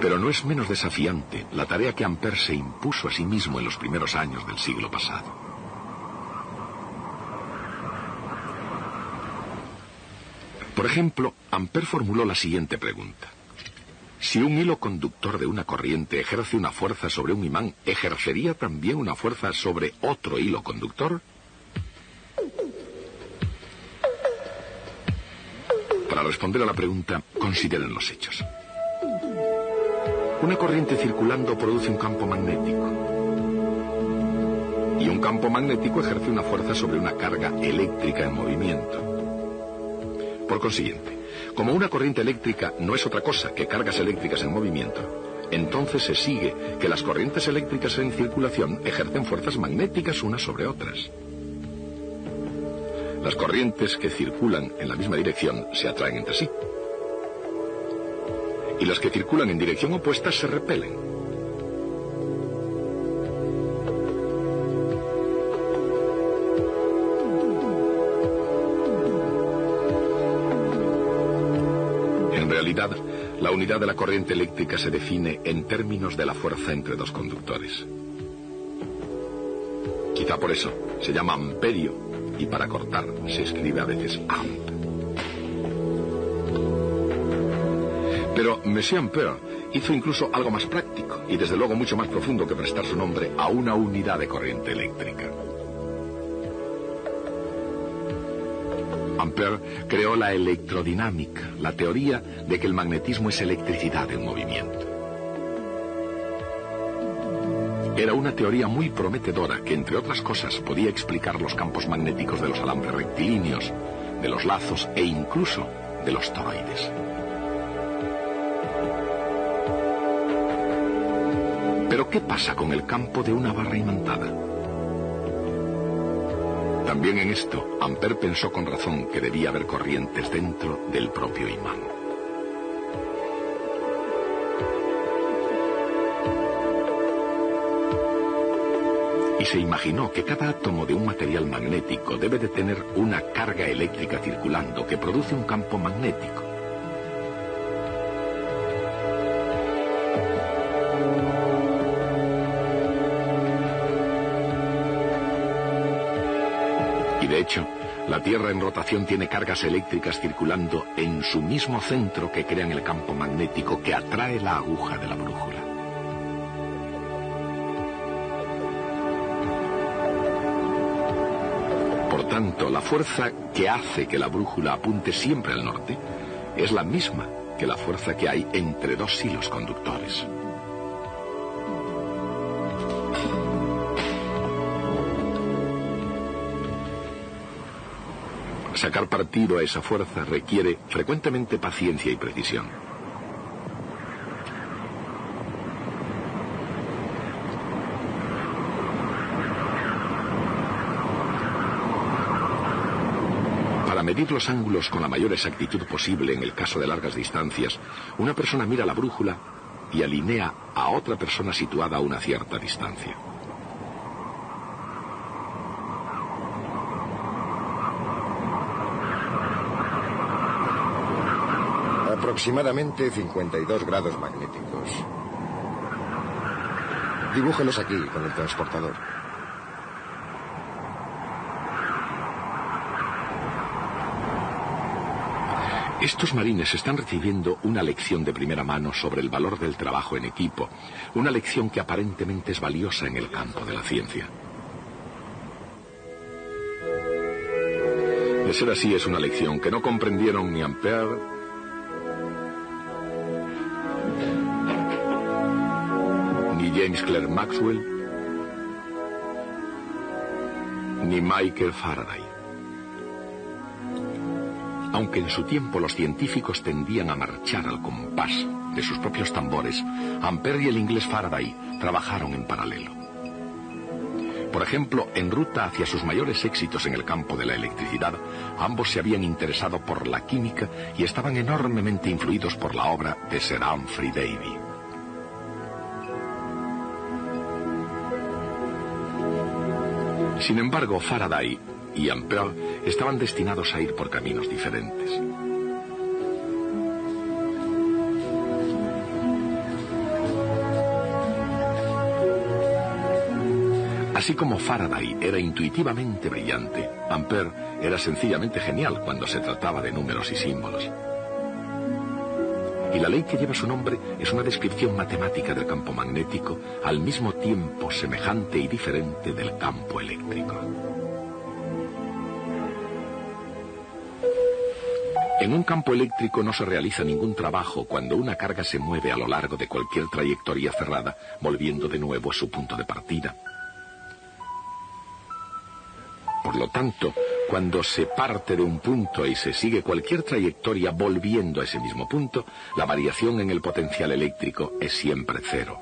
Pero no es menos desafiante la tarea que Ampère se impuso a sí mismo en los primeros años del siglo pasado. Por ejemplo, Ampère formuló la siguiente pregunta. Si un hilo conductor de una corriente ejerce una fuerza sobre un imán, ¿ejercería también una fuerza sobre otro hilo conductor? Para responder a la pregunta, consideren los hechos. Una corriente circulando produce un campo magnético. Y un campo magnético ejerce una fuerza sobre una carga eléctrica en movimiento. Por consiguiente, como una corriente eléctrica no es otra cosa que cargas eléctricas en movimiento, entonces se sigue que las corrientes eléctricas en circulación ejercen fuerzas magnéticas unas sobre otras. Las corrientes que circulan en la misma dirección se atraen entre sí. Y las que circulan en dirección opuesta se repelen. En realidad, la unidad de la corriente eléctrica se define en términos de la fuerza entre dos conductores. Quizá por eso se llama amperio y para cortar se escribe a veces amp. Pero Monsieur Ampère hizo incluso algo más práctico y desde luego mucho más profundo que prestar su nombre a una unidad de corriente eléctrica. Ampère creó la electrodinámica, la teoría de que el magnetismo es electricidad en movimiento. Era una teoría muy prometedora que, entre otras cosas, podía explicar los campos magnéticos de los alambres rectilíneos, de los lazos e incluso de los toroides. Pero ¿qué pasa con el campo de una barra imantada? También en esto, Ampère pensó con razón que debía haber corrientes dentro del propio imán. Y se imaginó que cada átomo de un material magnético debe de tener una carga eléctrica circulando que produce un campo magnético. Y de hecho, la Tierra en rotación tiene cargas eléctricas circulando en su mismo centro que crean el campo magnético que atrae la aguja de la brújula. Por tanto, la fuerza que hace que la brújula apunte siempre al norte es la misma que la fuerza que hay entre dos hilos conductores. Sacar partido a esa fuerza requiere frecuentemente paciencia y precisión. Para medir los ángulos con la mayor exactitud posible en el caso de largas distancias, una persona mira la brújula y alinea a otra persona situada a una cierta distancia. Aproximadamente 52 grados magnéticos. Dibújelos aquí con el transportador. Estos marines están recibiendo una lección de primera mano sobre el valor del trabajo en equipo, una lección que aparentemente es valiosa en el campo de la ciencia. De ser así, es una lección que no comprendieron ni Ampère ni James Clerk Maxwell ni Michael Faraday. Aunque en su tiempo los científicos tendían a marchar al compás de sus propios tambores, Ampère y el inglés Faraday trabajaron en paralelo. Por ejemplo, en ruta hacia sus mayores éxitos en el campo de la electricidad, ambos se habían interesado por la química y estaban enormemente influidos por la obra de Sir Humphry Davy. Sin embargo, Faraday y Ampère estaban destinados a ir por caminos diferentes. Así como Faraday era intuitivamente brillante, Ampère era sencillamente genial cuando se trataba de números y símbolos. Y la ley que lleva su nombre es una descripción matemática del campo magnético, al mismo tiempo semejante y diferente del campo eléctrico. En un campo eléctrico no se realiza ningún trabajo cuando una carga se mueve a lo largo de cualquier trayectoria cerrada, volviendo de nuevo a su punto de partida. Por lo tanto, cuando se parte de un punto y se sigue cualquier trayectoria volviendo a ese mismo punto, la variación en el potencial eléctrico es siempre cero.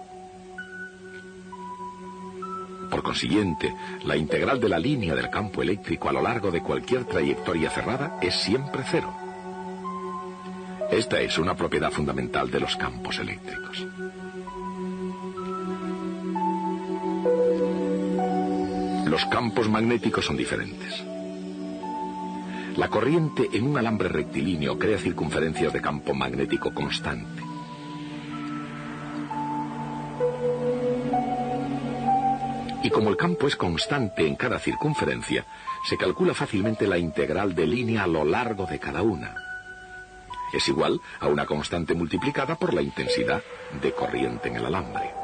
Por consiguiente, la integral de la línea del campo eléctrico a lo largo de cualquier trayectoria cerrada es siempre cero. Esta es una propiedad fundamental de los campos eléctricos. Los campos magnéticos son diferentes. La corriente en un alambre rectilíneo crea circunferencias de campo magnético constante. Y como el campo es constante en cada circunferencia, se calcula fácilmente la integral de línea a lo largo de cada una. Es igual a una constante multiplicada por la intensidad de corriente en el alambre.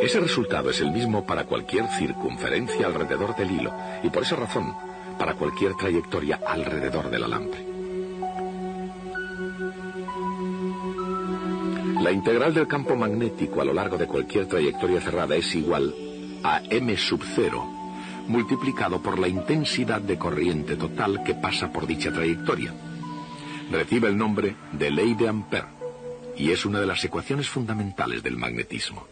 Ese resultado es el mismo para cualquier circunferencia alrededor del hilo y por esa razón para cualquier trayectoria alrededor del alambre. La integral del campo magnético a lo largo de cualquier trayectoria cerrada es igual a m sub 0 multiplicado por la intensidad de corriente total que pasa por dicha trayectoria. Recibe el nombre de ley de Ampère y es una de las ecuaciones fundamentales del magnetismo.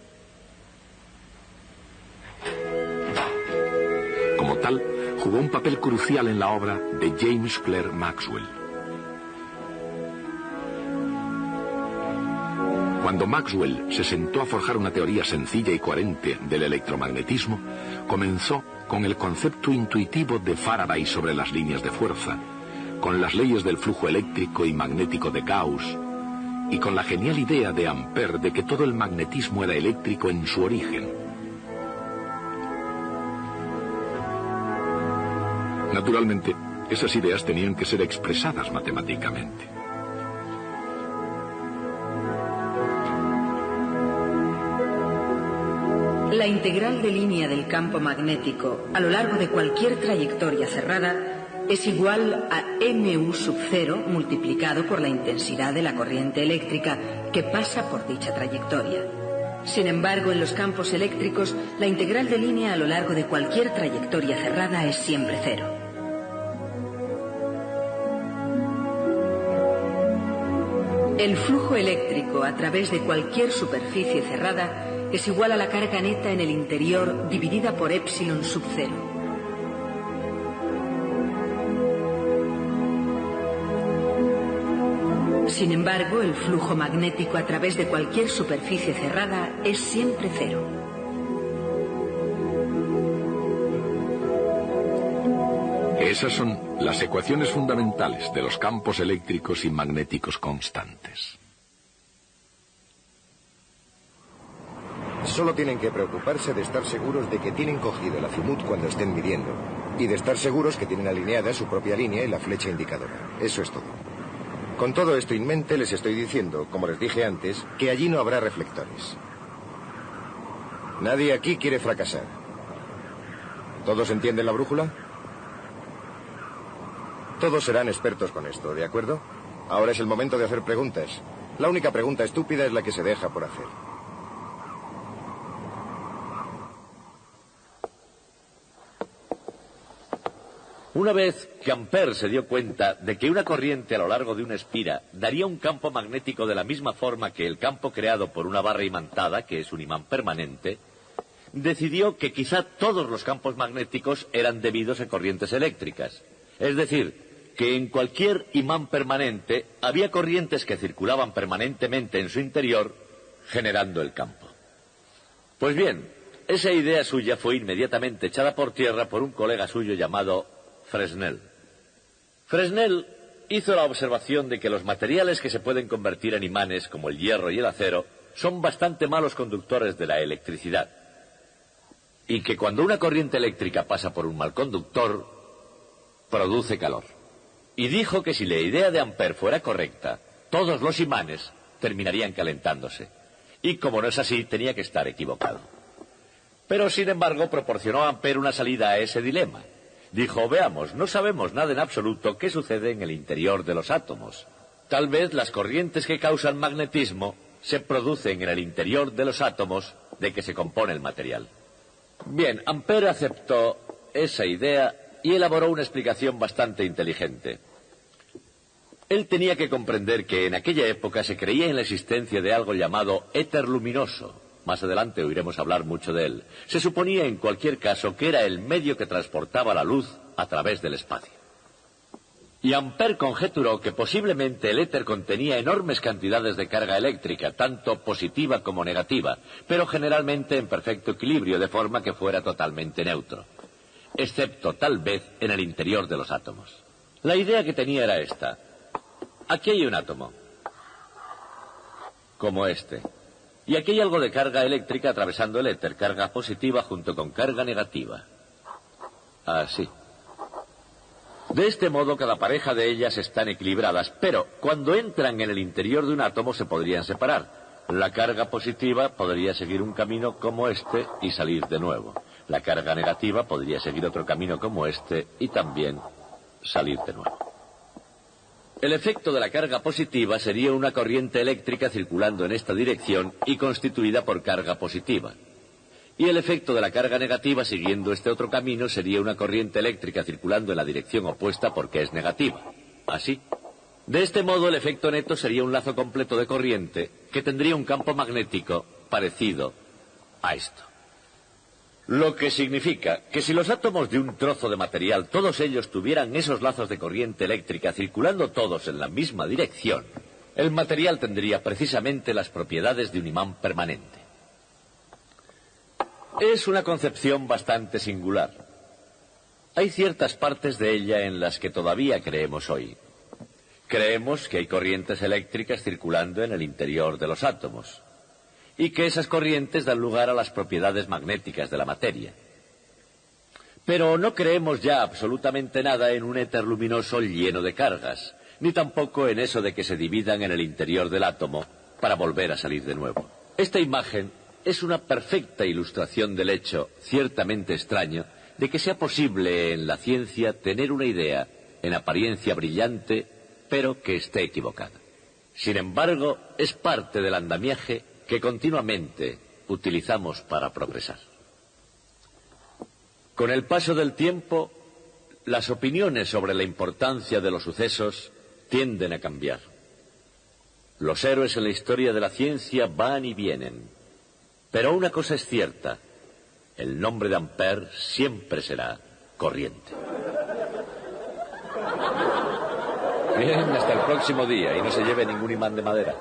Como tal, jugó un papel crucial en la obra de James Clerk Maxwell. Cuando Maxwell se sentó a forjar una teoría sencilla y coherente del electromagnetismo, comenzó con el concepto intuitivo de Faraday sobre las líneas de fuerza, con las leyes del flujo eléctrico y magnético de Gauss, y con la genial idea de Ampère de que todo el magnetismo era eléctrico en su origen. Naturalmente, esas ideas tenían que ser expresadas matemáticamente. La integral de línea del campo magnético a lo largo de cualquier trayectoria cerrada es igual a mu sub 0 multiplicado por la intensidad de la corriente eléctrica que pasa por dicha trayectoria. Sin embargo, en los campos eléctricos, la integral de línea a lo largo de cualquier trayectoria cerrada es siempre cero. El flujo eléctrico a través de cualquier superficie cerrada es igual a la carga neta en el interior dividida por epsilon sub 0. Sin embargo, el flujo magnético a través de cualquier superficie cerrada es siempre cero. Esas son las ecuaciones fundamentales de los campos eléctricos y magnéticos constantes. Solo tienen que preocuparse de estar seguros de que tienen cogido el azimut cuando estén midiendo y de estar seguros que tienen alineada su propia línea y la flecha indicadora. Eso es todo. Con todo esto en mente les estoy diciendo, como les dije antes, que allí no habrá reflectores. Nadie aquí quiere fracasar. ¿Todos entienden la brújula? Todos serán expertos con esto, ¿de acuerdo? Ahora es el momento de hacer preguntas. La única pregunta estúpida es la que se deja por hacer. Una vez que Ampère se dio cuenta de que una corriente a lo largo de una espira daría un campo magnético de la misma forma que el campo creado por una barra imantada, que es un imán permanente, decidió que quizá todos los campos magnéticos eran debidos a corrientes eléctricas. Es decir, que en cualquier imán permanente había corrientes que circulaban permanentemente en su interior, generando el campo. Pues bien, esa idea suya fue inmediatamente echada por tierra por un colega suyo llamado Fresnel. Fresnel hizo la observación de que los materiales que se pueden convertir en imanes, como el hierro y el acero, son bastante malos conductores de la electricidad. Y que cuando una corriente eléctrica pasa por un mal conductor, produce calor. Y dijo que si la idea de Ampère fuera correcta, todos los imanes terminarían calentándose. Y como no es así, tenía que estar equivocado. Pero, sin embargo, proporcionó a Ampère una salida a ese dilema. Dijo, veamos, no sabemos nada en absoluto qué sucede en el interior de los átomos. Tal vez las corrientes que causan magnetismo se producen en el interior de los átomos de que se compone el material. Bien, Ampère aceptó esa idea y elaboró una explicación bastante inteligente. Él tenía que comprender que en aquella época se creía en la existencia de algo llamado éter luminoso. Más adelante oiremos hablar mucho de él. Se suponía en cualquier caso que era el medio que transportaba la luz a través del espacio. Y Ampère conjeturó que posiblemente el éter contenía enormes cantidades de carga eléctrica, tanto positiva como negativa, pero generalmente en perfecto equilibrio, de forma que fuera totalmente neutro, excepto tal vez en el interior de los átomos. La idea que tenía era esta. Aquí hay un átomo, como este. Y aquí hay algo de carga eléctrica atravesando el éter, carga positiva junto con carga negativa. Así. De este modo, cada pareja de ellas están equilibradas, pero cuando entran en el interior de un átomo se podrían separar. La carga positiva podría seguir un camino como este y salir de nuevo. La carga negativa podría seguir otro camino como este y también salir de nuevo. El efecto de la carga positiva sería una corriente eléctrica circulando en esta dirección y constituida por carga positiva. Y el efecto de la carga negativa siguiendo este otro camino sería una corriente eléctrica circulando en la dirección opuesta porque es negativa. Así. De este modo el efecto neto sería un lazo completo de corriente que tendría un campo magnético parecido a esto. Lo que significa que si los átomos de un trozo de material, todos ellos tuvieran esos lazos de corriente eléctrica circulando todos en la misma dirección, el material tendría precisamente las propiedades de un imán permanente. Es una concepción bastante singular. Hay ciertas partes de ella en las que todavía creemos hoy. Creemos que hay corrientes eléctricas circulando en el interior de los átomos, y que esas corrientes dan lugar a las propiedades magnéticas de la materia. Pero no creemos ya absolutamente nada en un éter luminoso lleno de cargas, ni tampoco en eso de que se dividan en el interior del átomo para volver a salir de nuevo. Esta imagen es una perfecta ilustración del hecho, ciertamente extraño, de que sea posible en la ciencia tener una idea en apariencia brillante, pero que esté equivocada. Sin embargo, es parte del andamiaje que continuamente utilizamos para progresar. Con el paso del tiempo, las opiniones sobre la importancia de los sucesos tienden a cambiar. Los héroes en la historia de la ciencia van y vienen. Pero una cosa es cierta, el nombre de Ampère siempre será corriente. Bien, hasta el próximo día y no se lleve ningún imán de madera.